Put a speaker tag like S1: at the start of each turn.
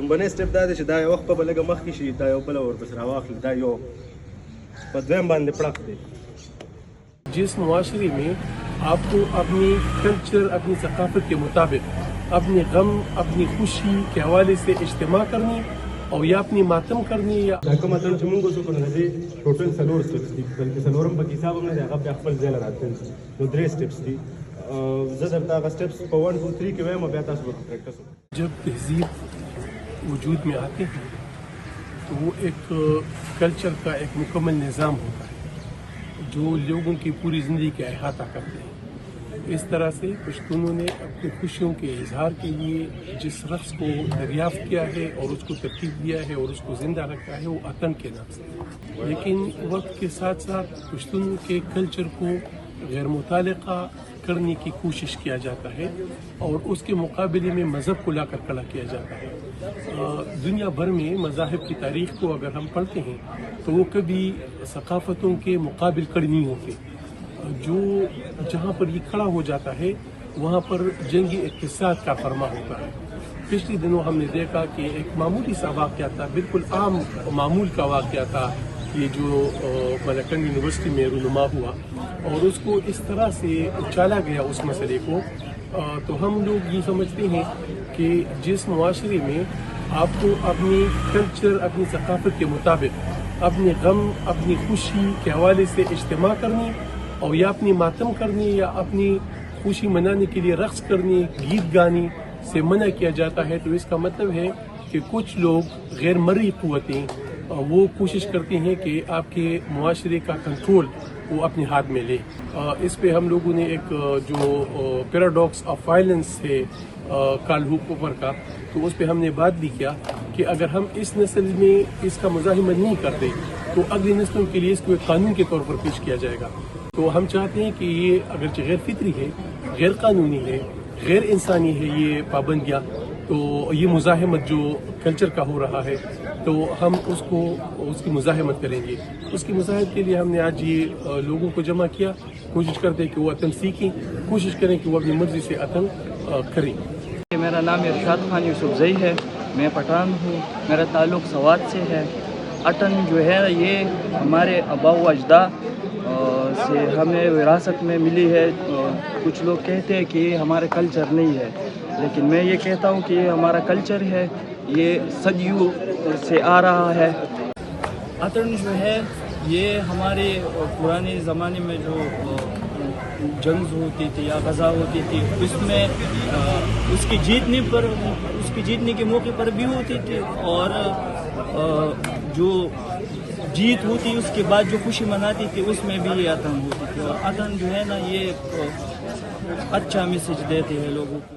S1: لومبنی سټپ دا دی چې دا یو وخت به لږه مخکې شي، دا یو بله ورپسې راواخلي، دا یو په دویم باندې پړق دی.
S2: جس معاشرے میں آپ کو اپنی کلچر، اپنی ثقافت کے مطابق اپنے غم، اپنی خوشی کے حوالے سے اجتماع کرنی اور یا اپنی ماتم کرنی یا
S1: دا کوم اتن چې موږ وڅو کړو د دې ټوټل 4 سټپس دي، بلکې 4م په حساب هم نه دی، هغه بیا خپل ځای له راتلل نو 3 سټپس دي. زه درته هغه سټپس په 1 2 3 کې وایم او بیا تاسو ورته پریکټس وکړئ.
S2: جب تہذیب وجود میں آتے ہیں تو وہ ایک کلچر کا ایک مکمل نظام ہوتا ہے جو لوگوں کی پوری زندگی کا احاطہ کرتے ہیں. اس طرح سے پشتونوں نے اپنی خوشیوں کے اظہار کے لیے جس رقص کو دریافت کیا ہے اور اس کو ترتیب دیا ہے اور اس کو زندہ رکھا ہے وہ اتن کے نام سے. لیکن وقت کے ساتھ ساتھ پشتونوں کے کلچر کو غیر متعلقہ کرنے کی کوشش کیا جاتا ہے اور اس کے مقابلے میں مذہب کو لا کر کھڑا کیا جاتا ہے. دنیا بھر میں مذاہب کی تاریخ کو اگر ہم پڑھتے ہیں تو وہ کبھی ثقافتوں کے مقابل کھڑے نہیں ہوتے. جو جہاں پر یہ کھڑا ہو جاتا ہے وہاں پر جنگی اقتصاد کا فرما ہوتا ہے. پچھلے دنوں ہم نے دیکھا کہ ایک معمولی سا واقعہ تھا، بالکل عام معمول کا واقعہ تھا، یہ جو ملکن یونیورسٹی میں رونما ہوا اور اس کو اس طرح سے اچھالا گیا اس مسئلے کو. تو ہم لوگ یہ سمجھتے ہیں کہ جس معاشرے میں آپ کو اپنی کلچر، اپنی ثقافت کے مطابق اپنے غم، اپنی خوشی کے حوالے سے اجتماع کرنی اور یا اپنی ماتم کرنی یا اپنی خوشی منانے کے لیے رقص کرنی، گیت گانے سے منع کیا جاتا ہے، تو اس کا مطلب ہے کہ کچھ لوگ غیر مرئی قوتیں وہ کوشش کرتے ہیں کہ آپ کے معاشرے کا کنٹرول وہ اپنے ہاتھ میں لے. اس پہ ہم لوگوں نے ایک جو پیراڈاکس آف وائلنس ہے کارل ہوپر کا، تو اس پہ ہم نے بات بھی کیا کہ اگر ہم اس نسل میں اس کا مزاحمت نہیں کرتے تو اگلی نسلوں کے لیے اس کو ایک قانون کے طور پر پیش کیا جائے گا. تو ہم چاہتے ہیں کہ یہ اگرچہ غیر فطری ہے، غیر قانونی ہے، غیر انسانی ہے یہ پابندیاں، تو یہ مزاحمت جو کلچر کا ہو رہا ہے تو ہم اس کی مزاحمت کریں گے. اس کی مزاحمت کے لیے ہم نے آج یہ لوگوں کو جمع کیا. کوشش کرتے ہیں کہ وہ اتن سیکھیں، کوشش کریں کہ وہ اپنی مرضی سے اتن کریں.
S3: میرا نام ارشاد خان یوسف زئی ہے، میں پٹھان ہوں، میرا تعلق سوات سے ہے. اتن جو ہے یہ ہمارے آباء و اجداد سے ہمیں وراثت میں ملی ہے. کچھ لوگ کہتے ہیں کہ یہ ہمارا کلچر نہیں ہے، لیکن میں یہ کہتا ہوں کہ یہ ہمارا کلچر ہے، یہ صدیوں سے آ رہا ہے. اتن جو ہے یہ ہمارے پرانے زمانے میں جو جنگ ہوتی تھی یا غزا ہوتی تھی اس میں اس کی جیتنے کے موقع پر بھی ہوتی تھی، اور جو جیت ہوتی اس کے بعد جو خوشی مناتی تھی اس میں بھی یہ اتن ہوتی تھی. اور اتن جو ہے نا یہ اچھا میسج دیتے ہیں لوگوں کو.